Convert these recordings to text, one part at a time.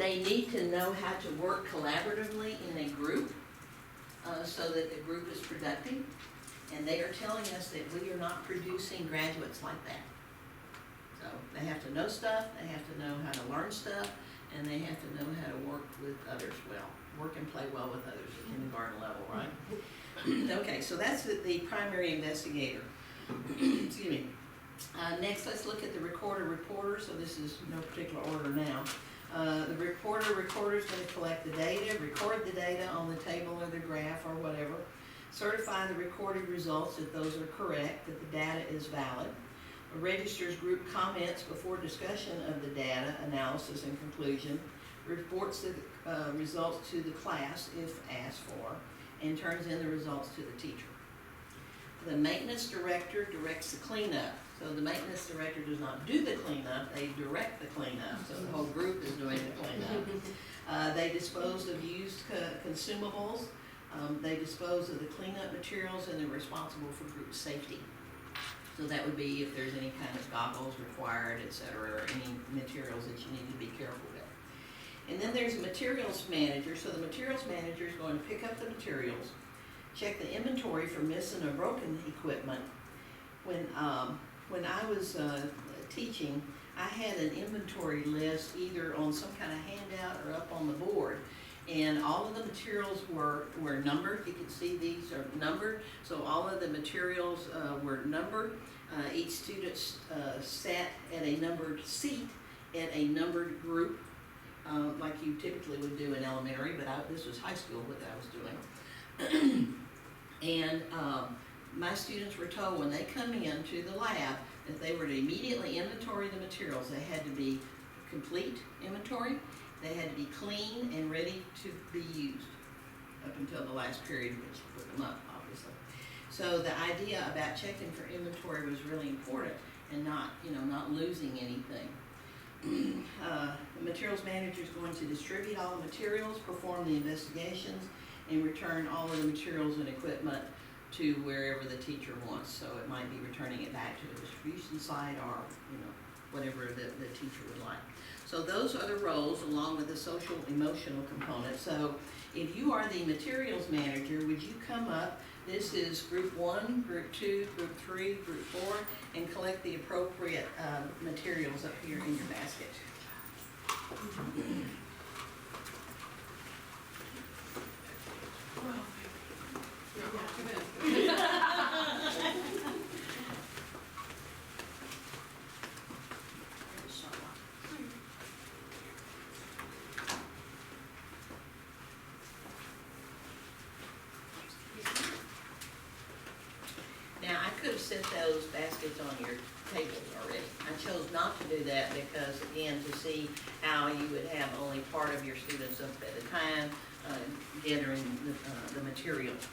They need to know how to work collaboratively in a group, so that the group is productive. And they are telling us that we are not producing graduates like that. So they have to know stuff, they have to know how to learn stuff, and they have to know how to work with others well, work and play well with others at kindergarten level, right? Okay, so that's the primary investigator. Excuse me. Next, let's look at the recorder-reporter. So this is no particular order now. The recorder is going to collect the data, record the data on the table or the graph or whatever, certify the recorded results that those are correct, that the data is valid, registers group comments before discussion of the data, analysis, and conclusion, reports the results to the class if asked for, and turns in the results to the teacher. The maintenance director directs the cleanup. So the maintenance director does not do the cleanup, they direct the cleanup. So the whole group is doing the cleanup. They dispose of used consumables. They dispose of the cleanup materials, and they're responsible for group safety. So that would be if there's any kind of goggles required, et cetera, or any materials that you need to be careful with. And then there's a materials manager. So the materials manager is going to pick up the materials, check the inventory for missing or broken equipment. When I was teaching, I had an inventory list either on some kind of handout or up on the board. And all of the materials were numbered. You can see these are numbered. So all of the materials were numbered. Each student sat at a numbered seat at a numbered group, like you typically would do in elementary, but this was high school what I was doing. And my students were told when they come into the lab that they were to immediately inventory the materials. They had to be complete inventory. They had to be clean and ready to be used up until the last period, which put them up, obviously. So the idea about checking for inventory was really important, and not losing anything. The materials manager is going to distribute all the materials, perform the investigations, and return all of the materials and equipment to wherever the teacher wants. So it might be returning it back to the distribution site, or whatever the teacher would like. So those are the roles, along with the social emotional component. So if you are the materials manager, would you come up? This is group 1, group 2, group 3, group 4, and collect the appropriate materials up here in your basket. Now, I could have set those baskets on your tables already. I chose not to do that because, again, to see how you would have only part of your students up at a time gathering the materials.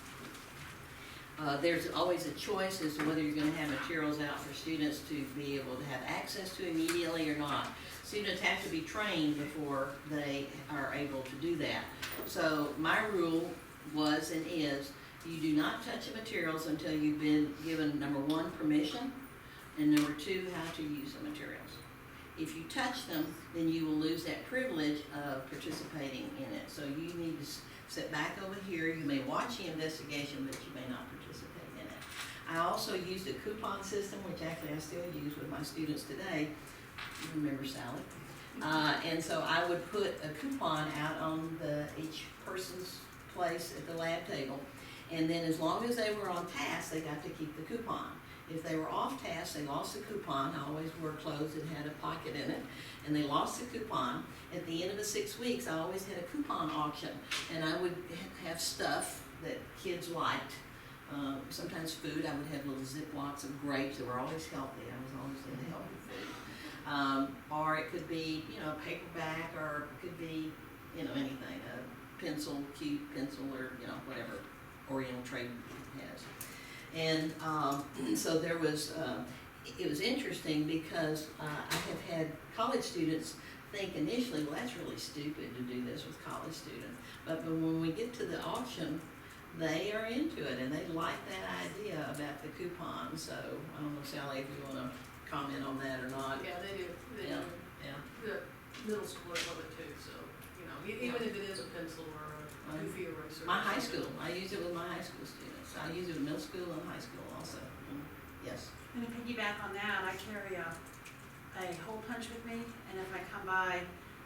There's always a choice as to whether you're going to have materials out for students to be able to have access to immediately or not. Students have to be trained before they are able to do that. So my rule was and is, you do not touch the materials until you've been given, number 1, permission, and number 2, how to use the materials. If you touch them, then you will lose that privilege of participating in it. So you need to sit back over here. You may watch the investigation, but you may not participate in it. I also used a coupon system, which actually I still use with my students today. You remember Sally? And so I would put a coupon out on each person's place at the lab table. And then as long as they were on task, they got to keep the coupon. If they were off task, they lost the coupon. I always wore clothes that had a pocket in it. And they lost the coupon. At the end of the 6 weeks, I always had a coupon auction. And I would have stuff that kids liked. Sometimes food. I would have little Ziplocs of grapes that were always healthy. I was always into healthy food. Or it could be, a paperback, or it could be, anything. A pencil, cute pencil, or, whatever Oriental Trade has. And so there was, it was interesting because I have had college students think initially, well, that's really stupid to do this with college students. But when we get to the auction, they are into it, and they like that idea about the coupon. So I don't know, Sally, if you want to comment on that or not. Yeah, they do. They Yeah. do. Yeah. middle schoolers love it too, so, you know, even if it is a pencil or a goofy eraser. My high school, I use it with my high school students. I use it in middle school and high school also. Yes. And to piggyback on that, I carry a hole punch with me, and if I come by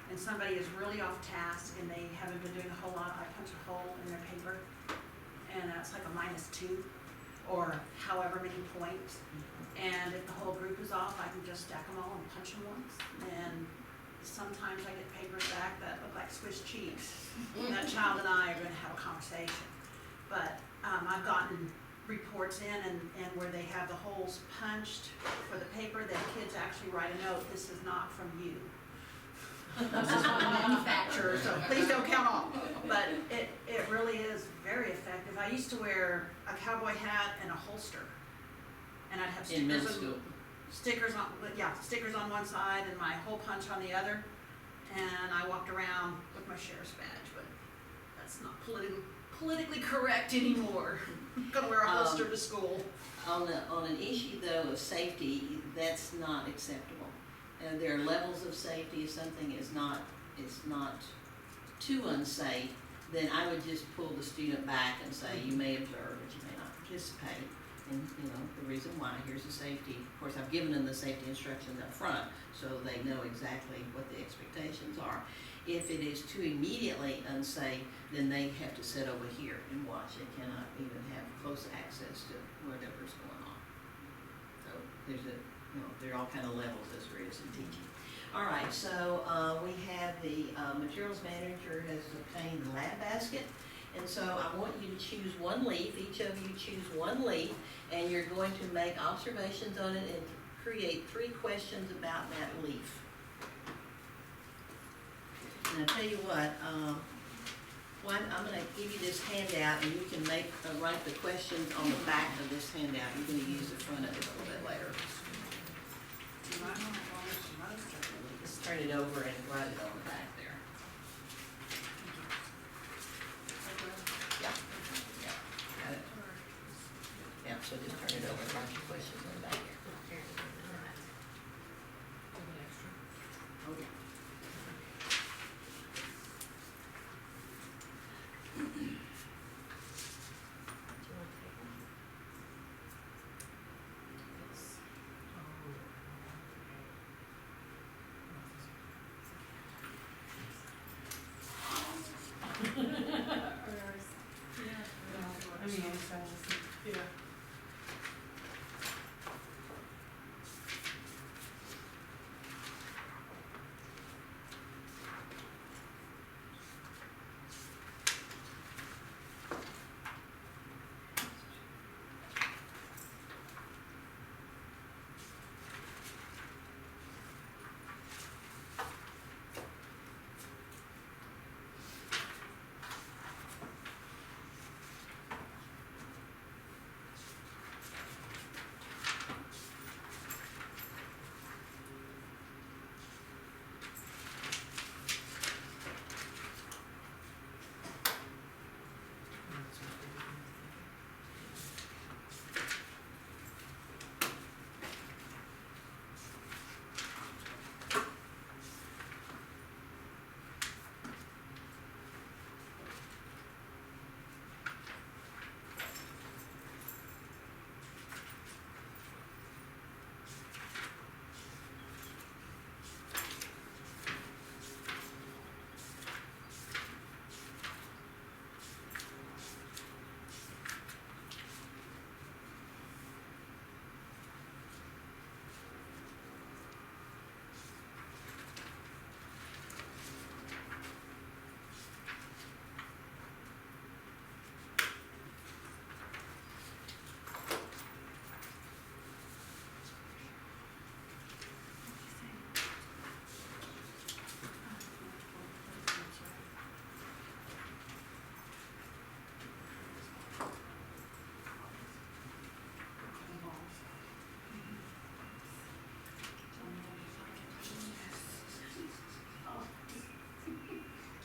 and somebody is really off task and they haven't been doing a whole lot, I punch a hole in their paper, and it's like a -2, or however many points. And if the whole group is off, I can just stack them all and punch them once. And sometimes I get papers back that look like Swiss cheese. That child and I are gonna have a conversation. But I've gotten reports in and where they have the holes punched for the paper, the kids actually write a note, this is not from you. This is from the manufacturer, so please don't count on. But it really is very effective. I used to wear a cowboy hat and a holster. And I'd have In middle stickers, school. stickers on one side and my hole punch on the other. And I walked around with my sheriff's badge, but that's not politically correct anymore. Gonna wear a holster to school. On an issue though of safety, that's not acceptable. There are levels of safety. If something is not too unsafe, then I would just pull the student back and say, you may observe, but you may not participate. And, you know, the reason why, here's the safety. Of course, I've given them the safety instructions up front, so they know exactly what the expectations are. If it is too immediately unsafe, then they have to sit over here and watch. They cannot even have close access to whatever's going on. So there are all kind of levels as there is in teaching. All right, so we have the materials manager has obtained the lab basket. And so I want you to choose one leaf. Each of you choose one leaf, and you're going to make observations on it and create 3 questions about that leaf. And I'll tell you what, I'm going to give you this handout, and you can write the questions on the back of this handout. You're going to use the front of it a little bit later. Just turn it over and write it on the back there. Got it? Yeah, so just turn it over and write your questions on the back here. Okay. Yeah.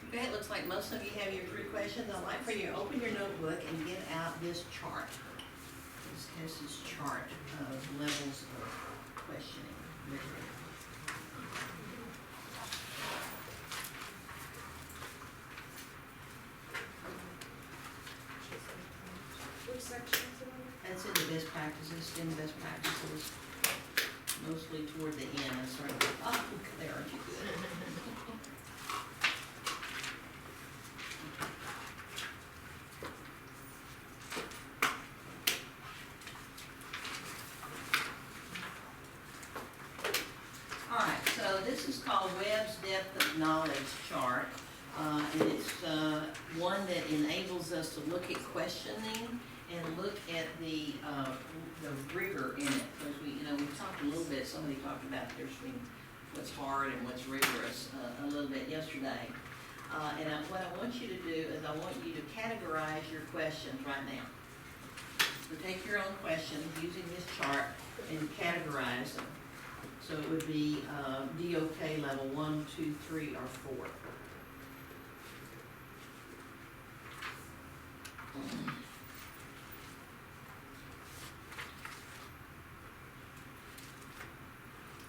Okay, it looks like most of you have your 3 questions. I'd like for you to open your notebook and get out this chart. This has this chart of levels of questioning. practices, STEM best practices, mostly toward the end, I sort of, oh, there, aren't you good? All right, so this is called Webb's Depth of Knowledge Chart. And it's one that enables us to look at questioning and look at the rigor in it. Because we talked a little bit, somebody talked about there's been what's hard and what's rigorous a little bit yesterday. What I want you to do is I want you to categorize your questions right now. So take your own questions using this chart and categorize them. So it would be DOK level 1, 2, 3, or 4.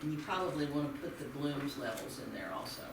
And you probably want to put the Bloom's levels in there also.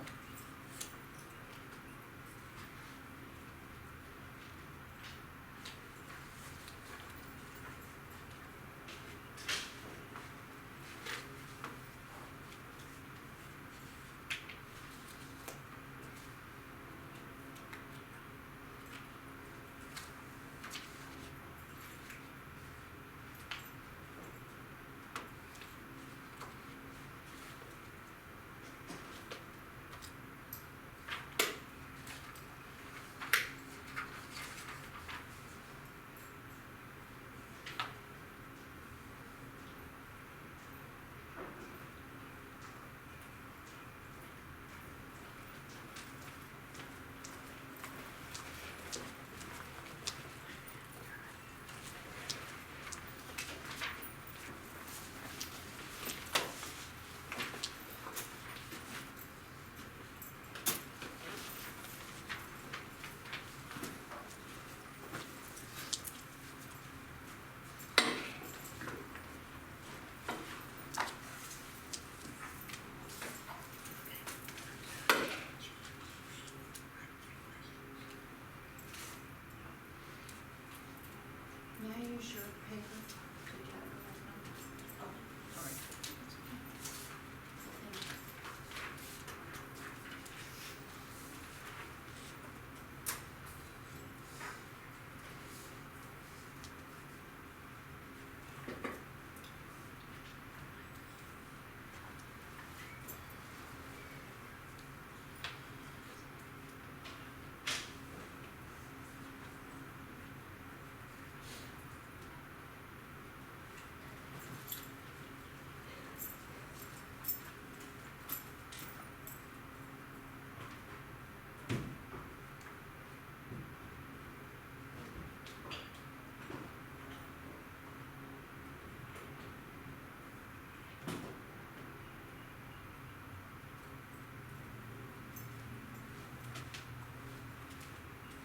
May I use your paper to categorize them? Oh, sorry.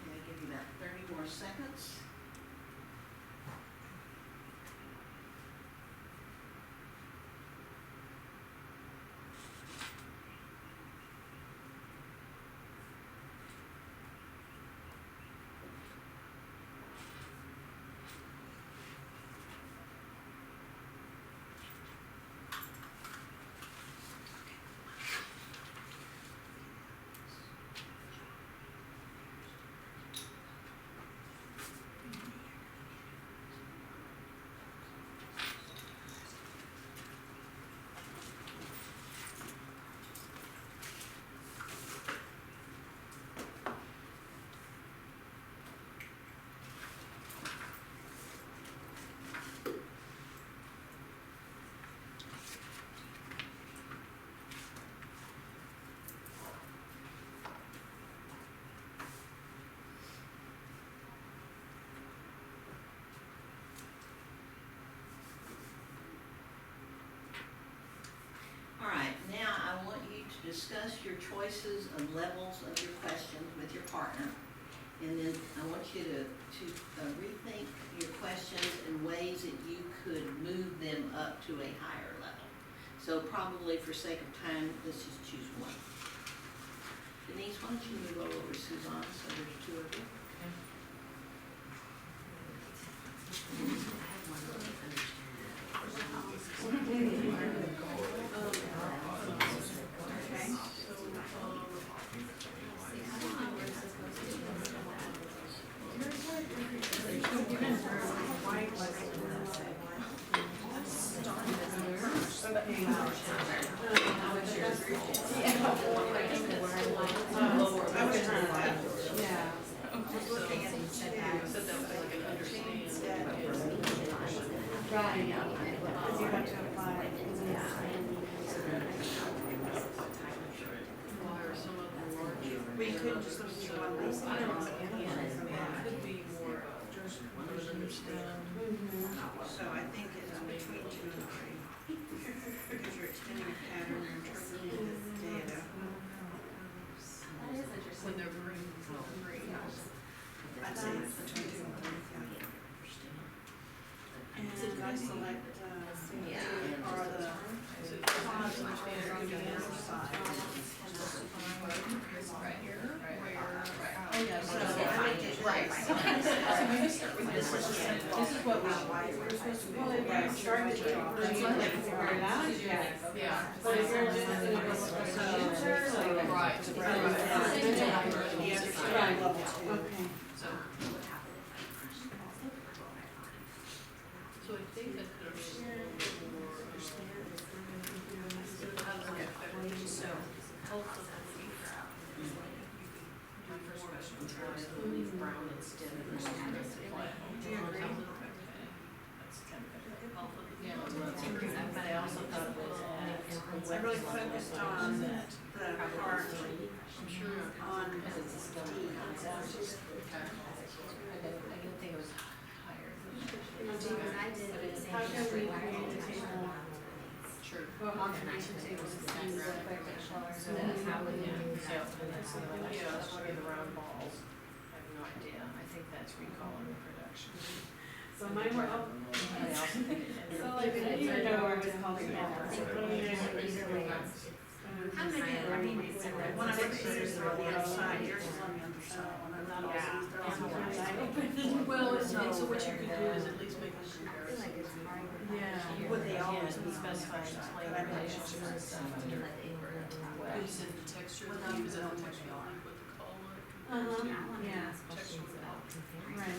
Okay, I'll give you about 30 more seconds. All right, now I want you to discuss your choices of levels of your questions with your partner. And then I want you to rethink your questions in ways that you could move them up to a higher level. So probably for sake of time, let's just choose one. Denise, why don't you move over to Suzanne, so there's two of you. I have one really understand. We could just look at one of these. I don't know, it could be more of an understanding. So I think it's between 2 and 3. Because you're extending a pattern, you're interpreting the data. When they're green, green. I'd say it's between 2 and 3, yeah. And I select, are the Is it cause and effect on the other side. right here, where? Oh, yeah, So I like it. Right. So maybe start with this. This is what we're supposed to do. Well, if you start with the job, That's then you what like they figure it out. Yeah. But if you're just doing a user, like. Right. The understanding level 2. So. So I think that could be a little bit more. So, health of the leaf. Leaf brown instead of the flat. Do you agree? That's kind of. Yeah. But I also thought it was. I really focused on the part I'm sure. on D. I didn't think it was higher. How can we create a table? True. Well, observation tables is kind of affected color, so that's how we do that. Yeah, that's one of the round balls. I have no idea. I think that's recall and reproduction. So mine were up. I also think it- So like, I didn't even know where it was called. How many of them, one of the scissors are on the outside, yours is on the underside, one of them is they're on the inside. Well, and so what you could do is at least make a comparison. Yeah. Would they always Yeah, be specify specified? explain relationships and stuff under well. Is it the texture of the leaf, is it the texture of the leaf with the color? Yeah. Texture with the color. Right.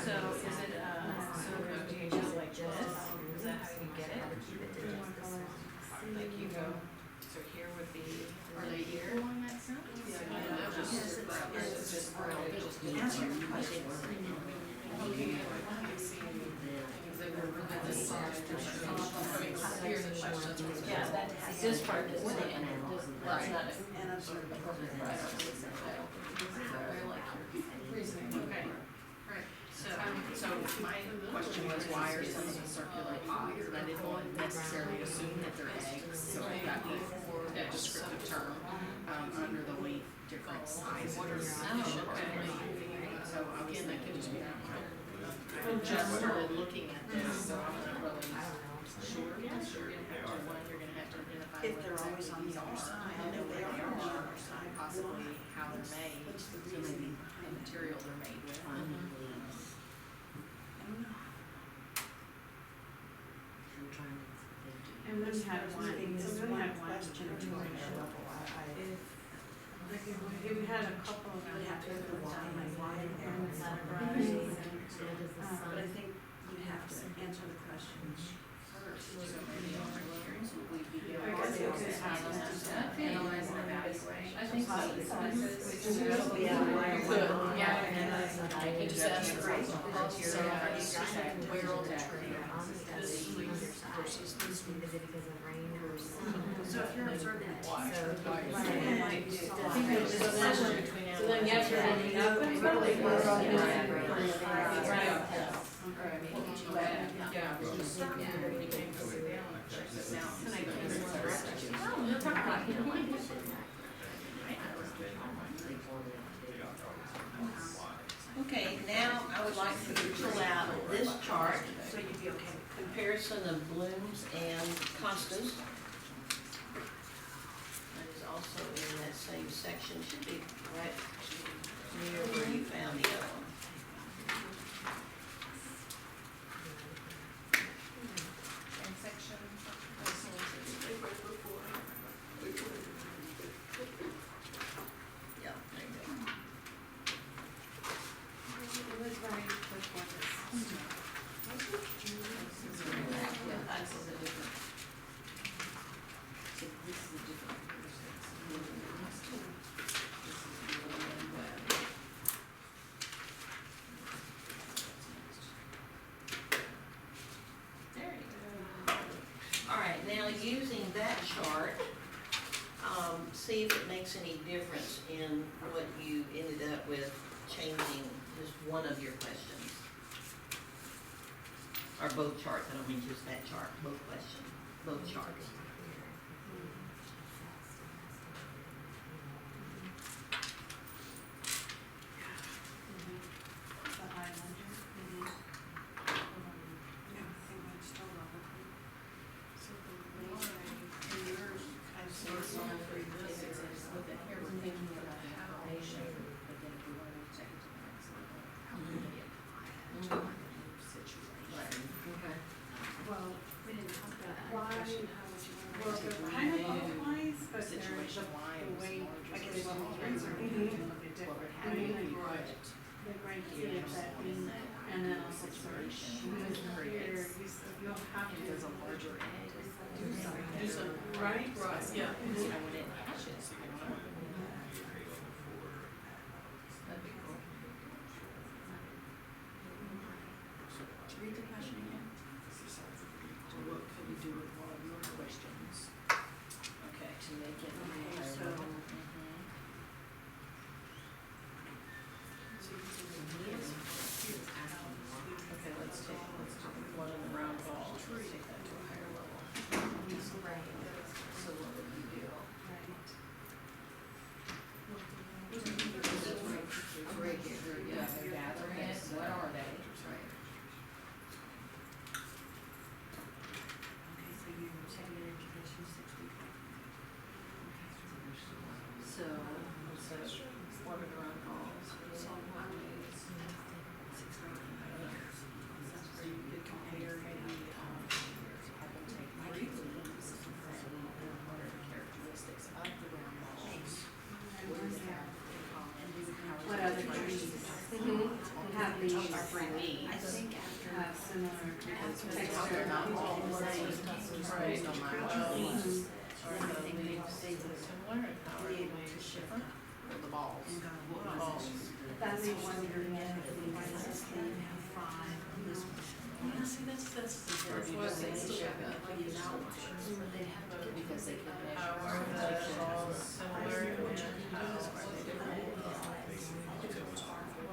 So is it, so do you just like this? Is that how you get it? Like you go, so here would be, are they here along that front? Yeah, that was just. It's just brown, just. Answer your question. Okay, I can see, because they were really this side, I mean, here the questions. Yeah, this part is the end, that's not it. And observe. Right. I like your reasoning. Okay, right, So my question was, why are some of the circular pods, and I didn't want to necessarily assume that they're eggs, so I got that descriptive term, under the leaf, different sizes. what are the So again, that could just be, I just started looking at this, so I'm not really sure, you're gonna have to identify If what they're always exactly on the these other are. side, I know they are on the other side. Possibly how they're made, so maybe the material they're made with. And then you had one, This and then we one had one. question to my level, If we had a couple of them, would have to go to why and why and and why. surprise. But I think you have to answer the questions first. So maybe on our hearings, would we be I able guess to you could ask them. analyze and evaluate? I think so. Yeah, I can just ask for it. So are you saying where on the tree, this leaf versus this leaf? So if you're observing it, Why? So then yes, we're ending up, and really we're on the. Right. What would you add? Yeah. Check this out. Okay, now I would like for you to pull out this chart, so you'd be okay. comparison of blooms and costas. That is also in that same section, should be right near where you found the other one. And makes any difference in what you ended up with changing just one of your questions. Or both charts, I don't mean just that chart, both questions, both charts. The Highlander. Yeah, I think that's still relevant. So the why in yours, I see So it's it's on only for for this. this, it's with it, here we're thinking about the information, but then if we want to take it to the next level, how can we apply it to a new situation? Okay. Well, we didn't talk about that Why- question, how would you want to? Well, they're kind of applies, but they're Situation Y the was way, more I just guess, a the rates are Mhm. a little bit Well, different. how do you Like, put the grade the C of that animal being, in that and then also search. situation Because that here, creates, you'll have if to. there's a larger egg, Do something. Do some, Right? right, yeah. so when it hatches, you know, That'd be cool. read the question again. So what could we do with one of your questions? Okay, to make it Okay, higher so- level. Okay, let's take one of the round balls, let's take that to a higher level. So what would you do? Right here, yeah, they're gathering it, what are they? Right. Okay, so you're secondary education, 60. So, what are the round balls? So, So you could compare maybe, have them take three leaves and what are the characteristics of the round balls? What do they have in common? What other trees? Have These these, are three leaves. I think have similar Because texture. they're not all the same. Right. Based on my Mhm. Are the leaves similar and how are the leaves different? Or the balls? And go, The wow. balls. That may wonder, why does this thing have 5 on this one? Yeah, see, that's the first You one, just say it's they still show got that. like these outliers, but they have to. Because they can measure. How are the balls similar and how are they different?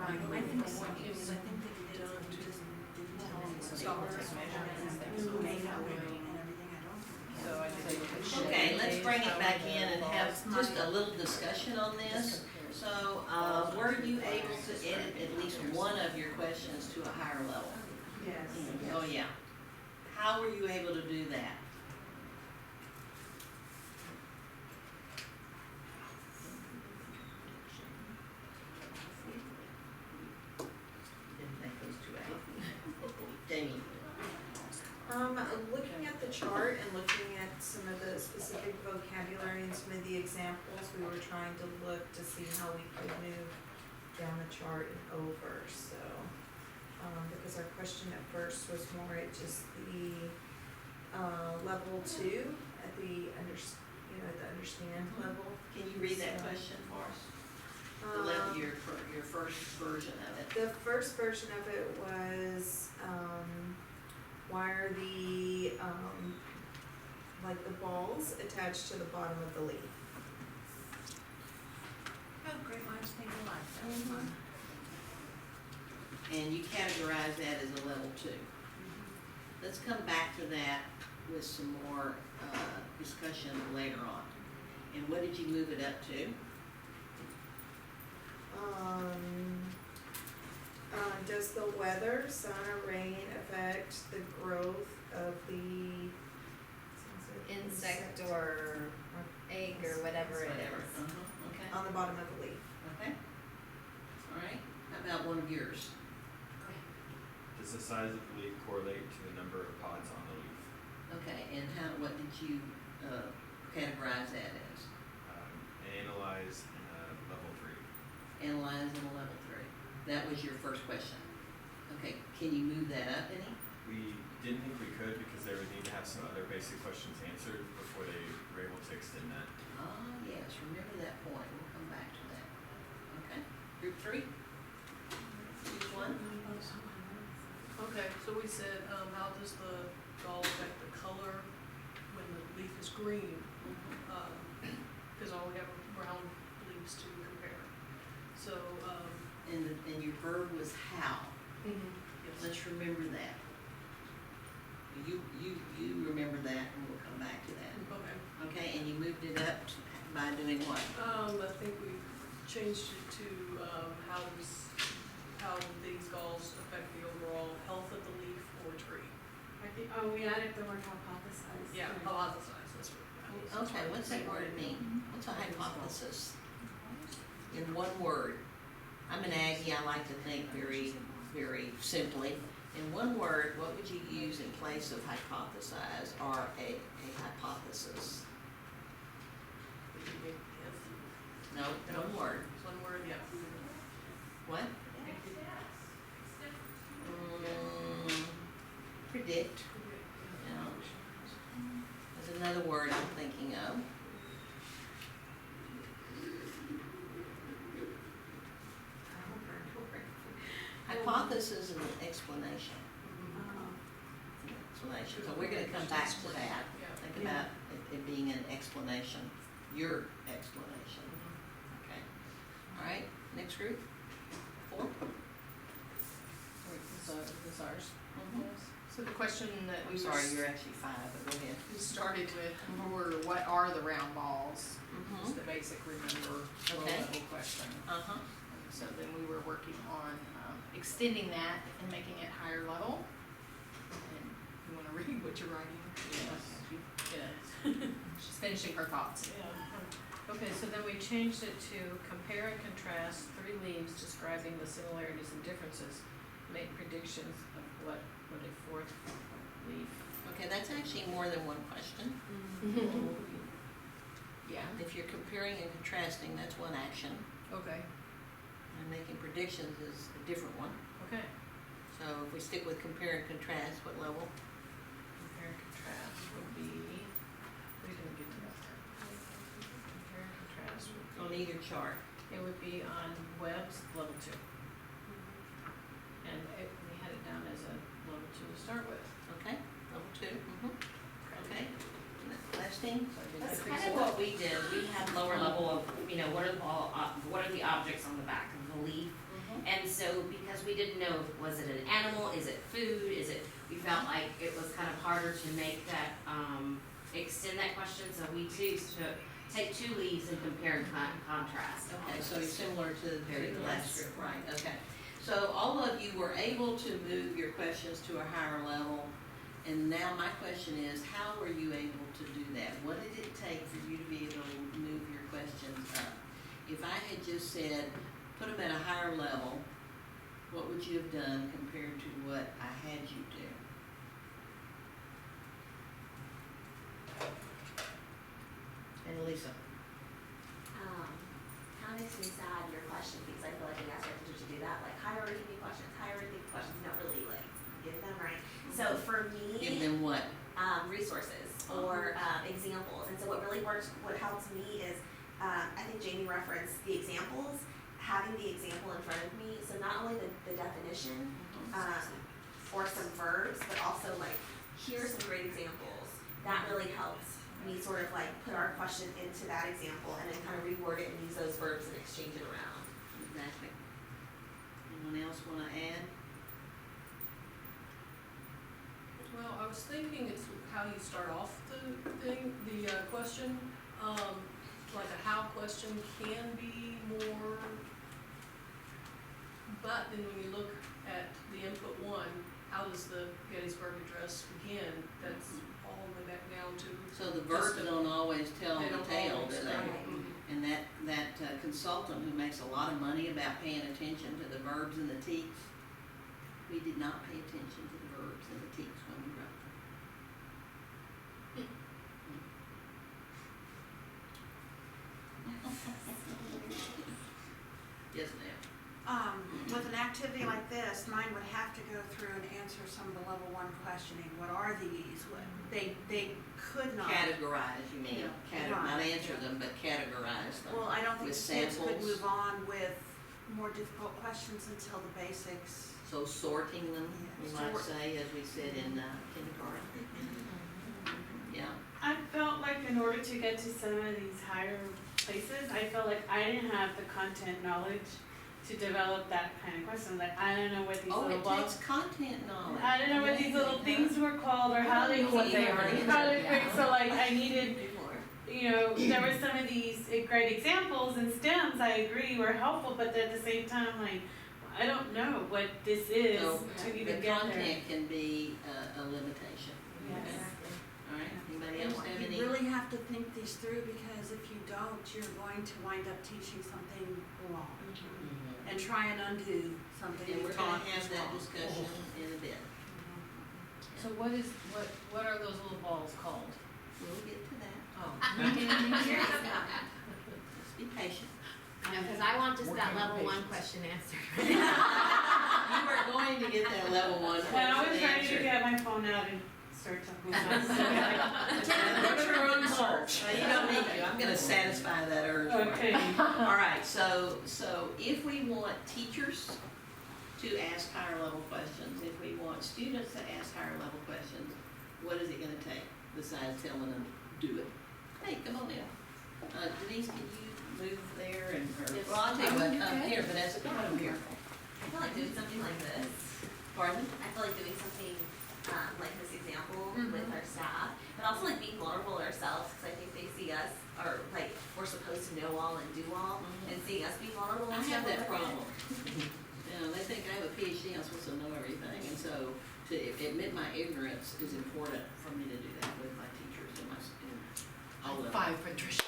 Right, I think so, because I think they did done just didn't tell them So the they stars can take measurements, they and can- makeup and everything, I don't think. So I think. Okay, let's bring it back in and have just a little discussion on this. So, were you able to edit at least one of your questions to a higher level? Yes. Oh, yeah. How were you able to do that? Didn't think those two out. Jamie? Looking at the chart and looking at some of the specific vocabulary and some of the examples, we were trying to look to see how we could move down the chart and over, so. Because our question at first was more at just the, level 2, at the at the understand level. Can you read that question for us? The Um, your first version of it. The first version of it was, why are the, like the balls attached to the bottom of the leaf? Oh, great minds think alike, that was fun. And you categorize that as a level 2. Let's come back to that with some more, discussion later on. And what did you move it up to? Does the weather, sun or rain affect the growth of the Insect or egg or whatever it Whatever. is. Okay, on the bottom of the leaf? okay. All right, how about one of yours? Does the size of the leaf correlate to the number of pods on the leaf? Okay, and what did you, categorize that as? Analyze in a level 3. Analyze in a level 3. That was your first question. Okay, can you move that up any? We didn't think we could because they would need to have some other basic questions answered before they were able to extend that. Ah, yes, remember that point, we'll come back to that. Okay, group 3? Choose one. Okay, so we said, how does the gall affect the color when the leaf is green? Cause all we have are ground leaves to compare. So, And your verb was how. yes. Let's remember that. You remember that, and we'll come back to that. Okay. Okay, and you moved it up by doing what? I think we changed it to, how these galls affect the overall health of the leaf or tree. We added the word hypothesize. Yeah, hypothesize, that's what. Okay, what's that word mean? What's a hypothesis? In one word. I'm an Aggie, I like to think very, very simply. In one word, what would you use in place of hypothesize or a hypothesis? Would you make, yes, No, one word. one word, yeah. What? Predict. No. There's another word I'm thinking of. Hypothesis is an explanation. It's an explanation. So we're gonna come back to that. Yeah. Think about it being an explanation, your explanation. Okay. All right, next group? 4? This ours. Mhm. So the question that I'm we sorry, you're actually 5, but go ahead. we started with were, what are the round balls? Mhm. Is the basic remember low Okay. level question. Uh-huh. So then we were working on extending that and making it higher level. And you wanna read what you're writing? Yes. She's finishing her thoughts. Yeah. Okay, so then we changed it to compare and contrast 3 leaves describing the similarities and differences. Make predictions of what a 4th leaf. Okay, that's actually more than one question. Yeah. If you're comparing and contrasting, that's one action, Okay, and making predictions is a different one. okay. So if we stick with compare and contrast, what level? Compare and contrast would be, we didn't get to that part. Compare and contrast would be. On either chart. It would be on Webb's level 2. And we had it down as a level 2 to start with. Okay, level 2, okay. Last thing? That's kind of what we did, we had lower level of, what are the objects on the back of the leaf? And so, because we didn't know, was it an animal, is it food, we felt like it was kind of harder to make that, extend that question, so we choose to take 2 leaves and compare and contrast. Okay, so it's similar to Very the last close. group, right, okay. So all of you were able to move your questions to a higher level, and now my question is, how were you able to do that? What did it take for you to be able to move your questions up? If I had just said, put them at a higher level, what would you have done compared to what I had you do? And Lisa? Kind of makes me sad, your question, because I feel like you guys are to do that, like higher ranking questions, not really like get them right. So for me. Give them what? Resources or examples. And so what really works, what helps me is, I think Jamie referenced the examples, having the example in front of me. So not only the definition or some verbs, but also like, here's some great examples. That really helps me sort of like put our question into that example and then kind of reword it and use those verbs and exchange it around. Exactly. Anyone else wanna add? Well, I was thinking it's how you start off the question. Like a how question can be more, but then when you look at the input 1, how does the Gettysburg Address begin? That's all the way back down to. So the verbs don't always tell They the don't tale, always, do they? right. And that consultant who makes a lot of money about paying attention to the verbs and the teaks, we did not pay attention to the verbs and the teaks when we wrote them. Yes, ma'am. With an activity like this, mine would have to go through and answer some of the level 1 questioning. What are these? They could not. Categorize, you mean, Yeah, not right. answer them, but categorize them. Well, I don't think With the kids could samples. move on with more difficult questions until the basics. So sorting them, we Yeah, might sort. say, as we said in kindergarten. Yeah, I felt like in order to get to some of these higher places, I felt like I didn't have the content knowledge to develop that kind of question. Like, I don't know what these Oh, little it balls. takes content knowledge. I don't know what these little things were called or how they what they came, are either, how they yeah. came. So like I needed, you know, there were some of these great examples and stems, I agree, were helpful, but at the same time, like, I don't know what this is So to even the get there. content can be a limitation. Yes. All right, anybody And else have any? you really have to think these through, because if you don't, you're going to wind up teaching something wrong and try and undo something And you we're gonna taught have is that wrong. discussion in a bit. So what are those little balls called? We'll get to that. Oh. Just be patient. No, cause I want just that level one question answered. You are going to get that level one And I was question trying to answered. get my phone out and search on Google. You don't need to, I'm gonna satisfy that urge. for you. Okay. All right, so if we want teachers to ask higher level questions, if we want students to ask higher level questions, what is it gonna take besides telling them, do it? Hey, come on in. Denise, can you move there and, well, I'll tell you what, here, Vanessa, come on here. I feel like doing something like this. Pardon? I feel like doing something like this example with our staff, but also like being vulnerable ourselves, because I think they see us, or like we're supposed to know all and do all, and seeing us be vulnerable. I and have stuff that like problem. You know, they think I have a PhD, I'm supposed to know everything, and so to admit my ignorance is important for me to do that with my teachers and my students. All of them. Patricia.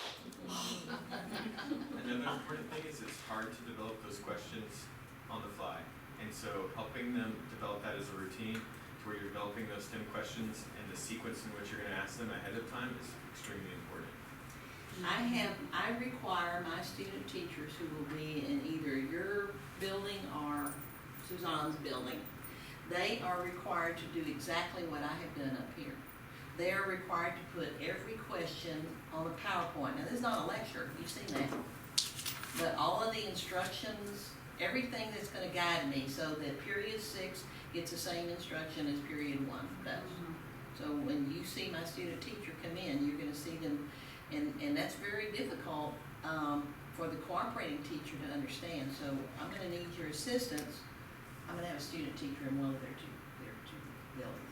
Another important thing is it's hard to develop those questions on the fly. And so helping them develop that as a routine to where you're developing those STEM questions and the sequence in which you're gonna ask them ahead of time is extremely important. I require my student teachers who will be in either your building or Suzanne's building, they are required to do exactly what I have done up here. They are required to put every question on a PowerPoint. Now, this is not a lecture, you've seen that. But all of the instructions, everything that's gonna guide me, so that period 6 gets the same instruction as period 1 does. So when you see my student teacher come in, you're gonna see them, and that's very difficult, for the cooperating teacher to understand. So I'm gonna need your assistance. I'm gonna have a student teacher in one of their two buildings.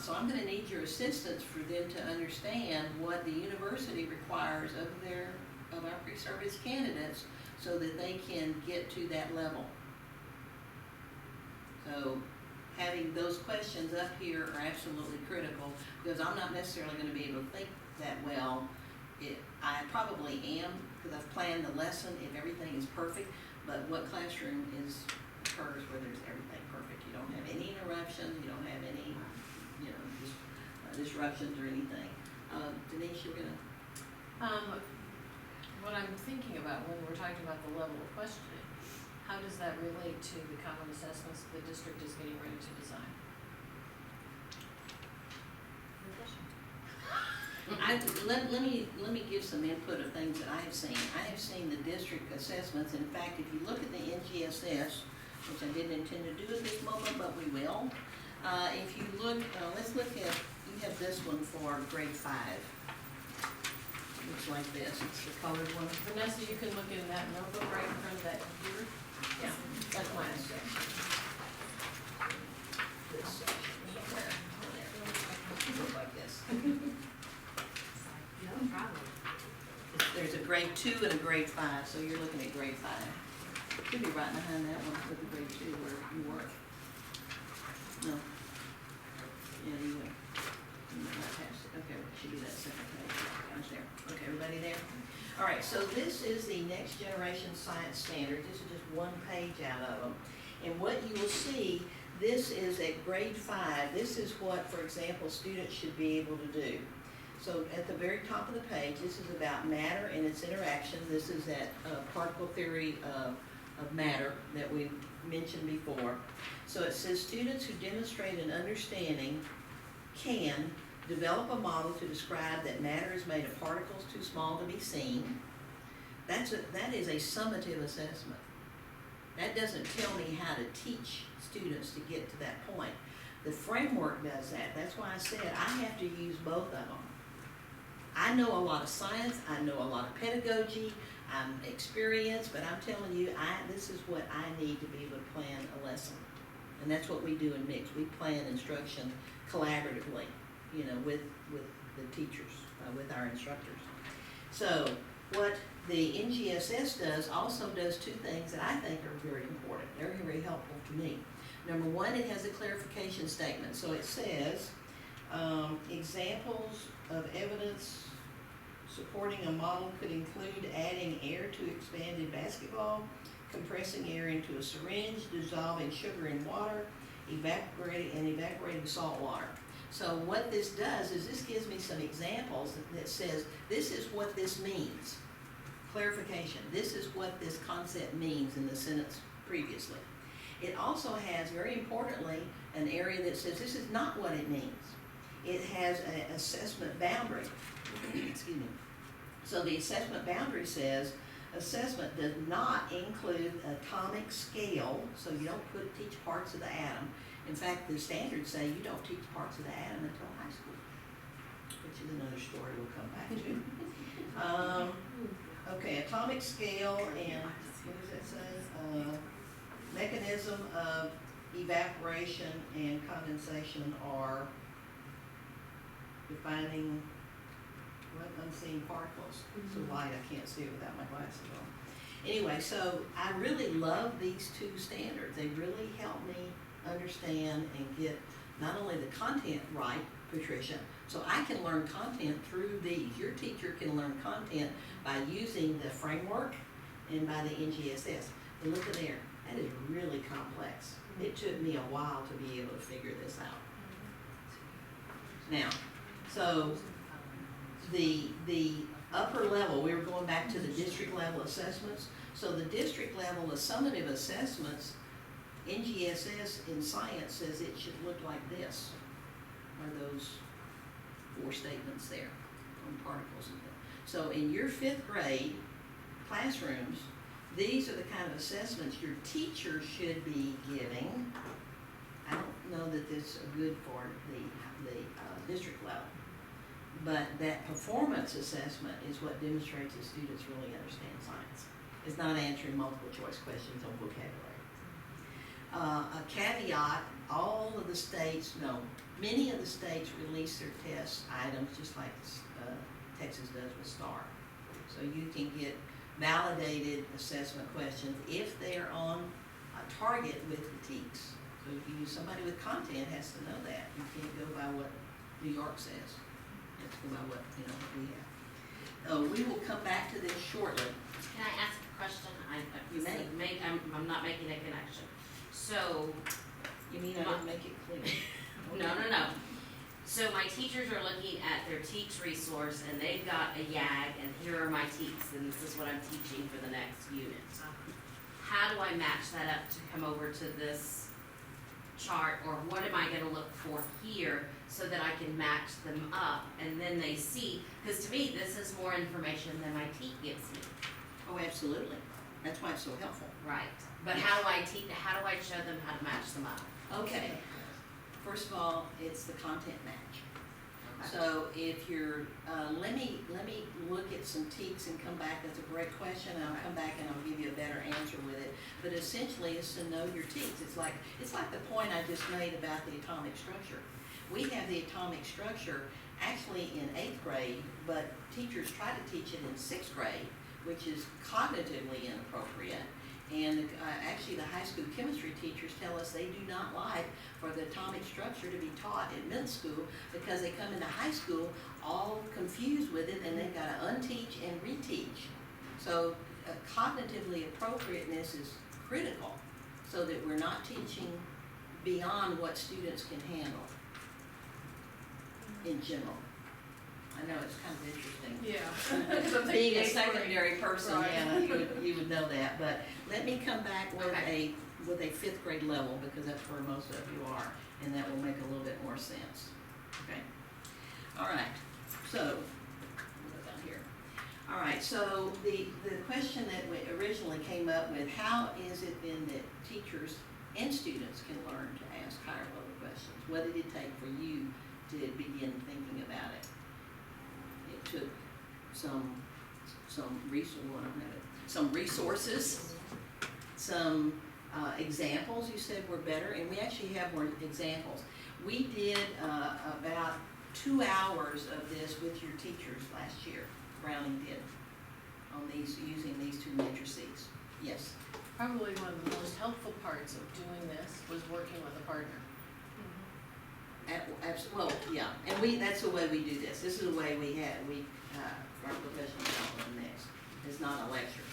So I'm gonna need your assistance for them to understand what the university requires of our pre-service candidates so that they can get to that level. So having those questions up here are absolutely critical, because I'm not necessarily gonna be able to think that well. I probably am, because I've planned the lesson if everything is perfect, but what classroom occurs where there's everything perfect? You don't have any interruptions, you don't have any, disruptions or anything. Denise, you're gonna, What I'm thinking about when we're talking about the level of questioning, how does that relate to the common assessments the district is getting ready to design? let me give some input of things that I have seen. I have seen the district assessments. In fact, if you look at the NGSS, which I didn't intend to do at this moment, but we will. If you look, let's look at, you have this one for grade 5. Looks like this, it's the colored one. Vanessa, you can look in that notebook right in front of that computer. Yeah, that's my section. This section, there. Look like this. No problem. There's a grade 2 and a grade 5, so you're looking at grade 5. Should be right behind that one with the grade 2 where you work. No. Yeah, you went. You went right past it. Okay, it should be that second page. Right there. Okay, everybody there? All right, so this is the Next Generation Science Standard. This is just one page out of them. And what you will see, this is at grade 5. This is what, for example, students should be able to do. So at the very top of the page, this is about matter and its interaction. This is that particle theory of matter that we mentioned before. So it says students who demonstrate an understanding can develop a model to describe that matter is made of particles too small to be seen. That is a summative assessment. That doesn't tell me how to teach students to get to that point. The framework does that. That's why I said I have to use both of them. I know a lot of science, I know a lot of pedagogy, I'm experienced, but I'm telling you, this is what I need to be able to plan a lesson. And that's what we do in mix. We plan instruction collaboratively, you know, with the teachers, with our instructors. So what the NGSS also does two things that I think are very important. They're very helpful to me. Number one, it has a clarification statement. So it says, examples of evidence supporting a model could include adding air to expanded basketball, compressing air into a syringe, dissolving sugar in water, evaporating salt water. So what this does is this gives me some examples that says, this is what this means. Clarification, this is what this concept means in the sentence previously. It also has, very importantly, an area that says this is not what it means. It has an assessment boundary. Excuse me. So the assessment boundary says, assessment does not include atomic scale, so you don't teach parts of the atom. In fact, the standards say you don't teach parts of the atom until high school, which is another story we'll come back to. Okay, atomic scale and, what does that say? Mechanism of evaporation and condensation are defining what unseen particles. So light, I can't see it without my glasses on. Anyway, so I really love these two standards. They really help me understand and get not only the content right, Patricia, so I can learn content through these. Your teacher can learn content by using the framework and by the NGSS. But look at there, that is really complex. It took me a while to be able to figure this out. Now, so the upper level, we were going back to the district level assessments. So the district level summative assessments, NGSS in science says it should look like this, are those 4 statements there on particles and things. So in your 5th grade classrooms, these are the kind of assessments your teacher should be giving. I don't know that this is good for the district level, but that performance assessment is what demonstrates that students really understand science. It's not answering multiple choice questions on vocabulary. A caveat, all of the states, no, many of the states release their test items just like Texas does with STAR. So you can get validated assessment questions if they're on a target with the TEKS. So somebody with content has to know that. You can't go by what New York says. You have to go by what we have. We will come back to this shortly. Can I ask a question? You may. I'm not making a connection. So, You mean I didn't make it clear? no. So my teachers are looking at their TEKS resource and they've got a YAG and here are my TEKS and this is what I'm teaching for the next unit. How do I match that up to come over to this chart, or what am I gonna look for here so that I can match them up and then they see, because to me this is more information than my TEK gives me. Oh, absolutely. That's why it's so helpful. Right. But how do I show them how to match them up? Okay. First of all, it's the content match. Okay. So if you're, let me look at some TEKS and come back. That's a great question. I'll come back and I'll give you a better answer with it. But essentially, it's to know your TEKS. It's like the point I just made about the atomic structure. We have the atomic structure actually in 8th grade, but teachers try to teach it in 6th grade, which is cognitively inappropriate. And actually the high school chemistry teachers tell us they do not like for the atomic structure to be taught in middle school because they come into high school all confused with it and they've got to unteach and reteach. So cognitively appropriateness is critical so that we're not teaching beyond what students can handle in general. I know it's kind of interesting. Yeah. Being a secondary person, Right. Anna, you would know that, but let me come back with a 5th grade level, because that's where most of you are, and that will make a little bit more sense, okay? All right, so, what about here? All right, so the question that we originally came up with, how is it then that teachers and students can learn to ask higher level questions? What did it take for you to begin thinking about it? It took some resources, some examples you said were better, and we actually have more examples. We did about 2 hours of this with your teachers last year, Browning did, on these, using these 2 matrices. Yes. Probably one of the most helpful parts of doing this was working with a partner. Well, yeah, and that's the way we do this. This is the way our professional development next. It's not a lecture.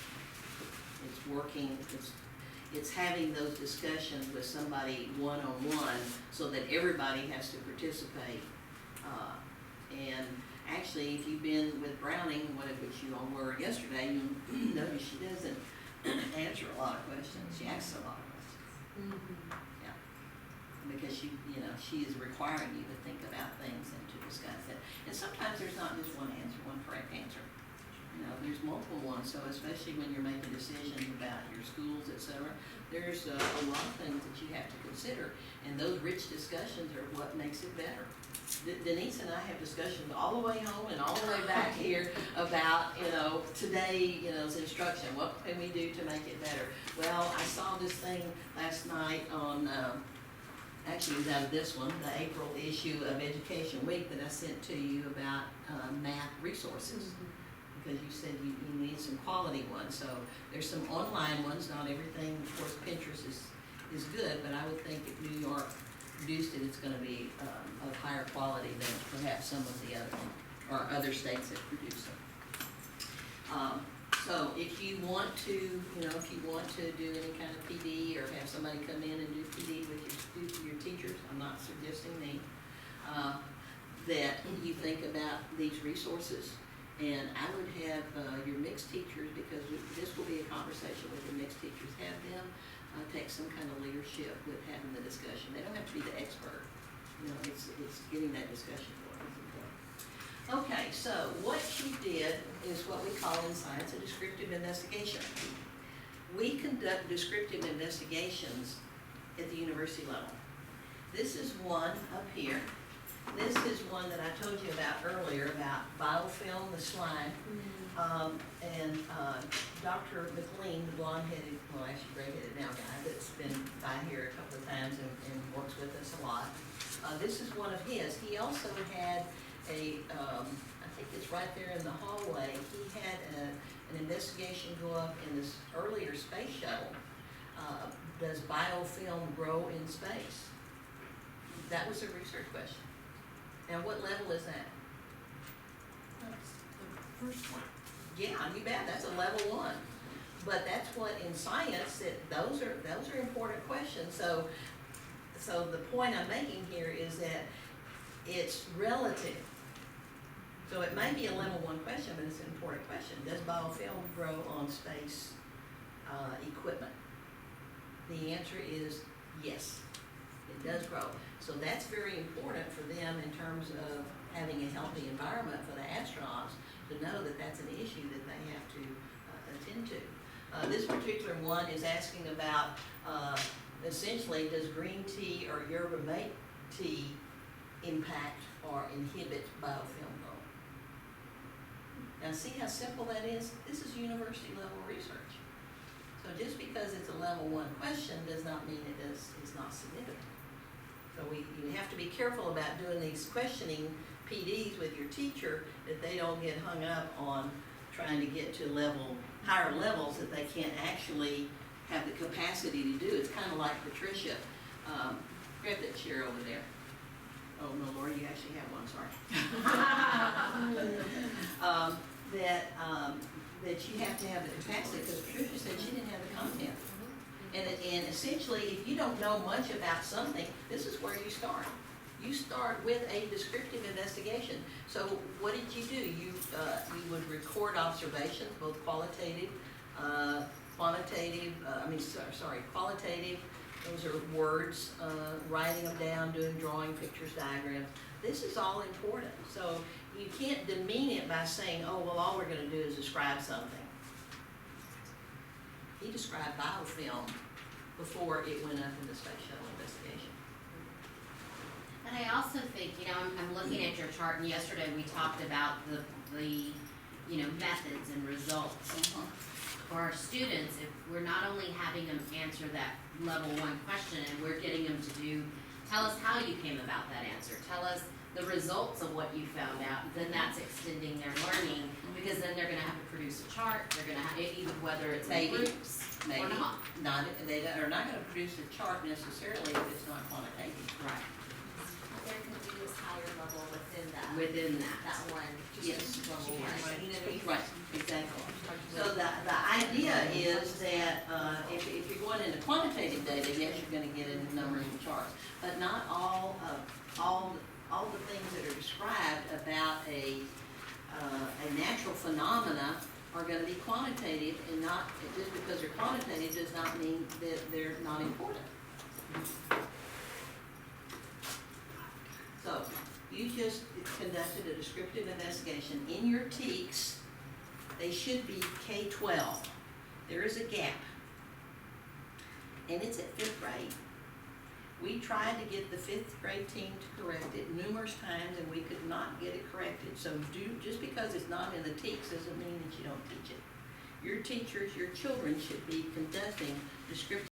It's working, it's having those discussions with somebody one-on-one so that everybody has to participate. And actually, if you've been with Browning, which you all were yesterday, you'll notice she doesn't answer a lot of questions. She asks a lot of questions. Yeah. Because she is requiring you to think about things and to discuss it. And sometimes there's not just one answer, one correct answer. There's multiple ones, so especially when you're making decisions about your schools, et cetera, there's a lot of things that you have to consider, and those rich discussions are what makes it better. Denise and I have discussions all the way home and all the way back here about, today's instruction. What can we do to make it better? Well, I saw this thing last night on, actually it was out of this one, the April issue of Education Week that I sent to you about math resources. Because you said you need some quality ones. So there's some online ones, not everything, of course, Pinterest is good, but I would think if New York produced it, it's gonna be of higher quality than perhaps some of the other states that produce them. So if you want to, do any kind of PD or have somebody come in and do PD with your teachers, I'm not suggesting me, that you think about these resources. And I would have your mixed teachers, because this will be a conversation with your mixed teachers, have them take some kind of leadership with having the discussion. They don't have to be the expert. It's getting that discussion going is important. Okay, so what she did is what we call in science a descriptive investigation. We conduct descriptive investigations at the university level. This is one up here. This is one that I told you about earlier, about biofilm, the slime. And Dr. McLean, the blonde-headed, well, actually gray-headed now guy that's been by here a couple of times and works with us a lot. This is one of his. He also had I think it's right there in the hallway, he had an investigation go up in this earlier space shuttle. Does biofilm grow in space? That was a research question. Now, what level is that? That's the first one. Yeah, you bet, that's a level 1. But that's what in science, those are important questions. So the point I'm making here is that it's relative. So it may be a level 1 question, but it's an important question. Does biofilm grow on space equipment? The answer is yes, it does grow. So that's very important for them in terms of having a healthy environment for the astronauts to know that that's an issue that they have to attend to. This particular one is asking about essentially, does green tea or yerba mate tea impact or inhibit biofilm growth? Now see how simple that is? This is university level research. So just because it's a level 1 question does not mean it's not significant. So you have to be careful about doing these questioning PDs with your teacher, that they don't get hung up on trying to get to higher levels that they can't actually have the capacity to do. It's kind of like Patricia. Grab that chair over there. Oh no, Lord, you actually have one, sorry. That you have to have the capacity, because Patricia said she didn't have the content. And essentially, if you don't know much about something, this is where you start. You start with a descriptive investigation. So what did you do? You would record observations, both qualitative, qualitative, those are words, writing them down, drawing pictures, diagrams. This is all important. So you can't demean it by saying, oh, well, all we're gonna do is describe something. He described biofilm before it went up in the space shuttle investigation. And I also think, I'm looking at your chart, and yesterday we talked about the, methods and results. For our students, if we're not only having them answer that level 1 question, and we're getting them to tell us how you came about that answer, tell us the results of what you found out, then that's extending their learning, because then they're gonna have to produce a chart, they're gonna have, even whether it's in Maybe. groups Maybe, or not. they are not gonna produce a chart necessarily if it's not quantitative. Right. There can be this higher level Within that. that one. Yes. Level one, you know what I mean? Right, exactly. So the idea is that, if you're going into quantitative data, yes, you're gonna get into numbers and charts, but not all the things that are described about a natural phenomena are gonna be quantitative, and not, just because they're quantitative does not mean that they're not important. So, you just conducted a descriptive investigation. In your TEKS, they should be K-12. There is a gap. And it's at 5th grade. We tried to get the 5th grade team to correct it numerous times, and we could not get it corrected. So just because it's not in the TEKS doesn't mean that you don't teach it. Your teachers, your children should be conducting descriptive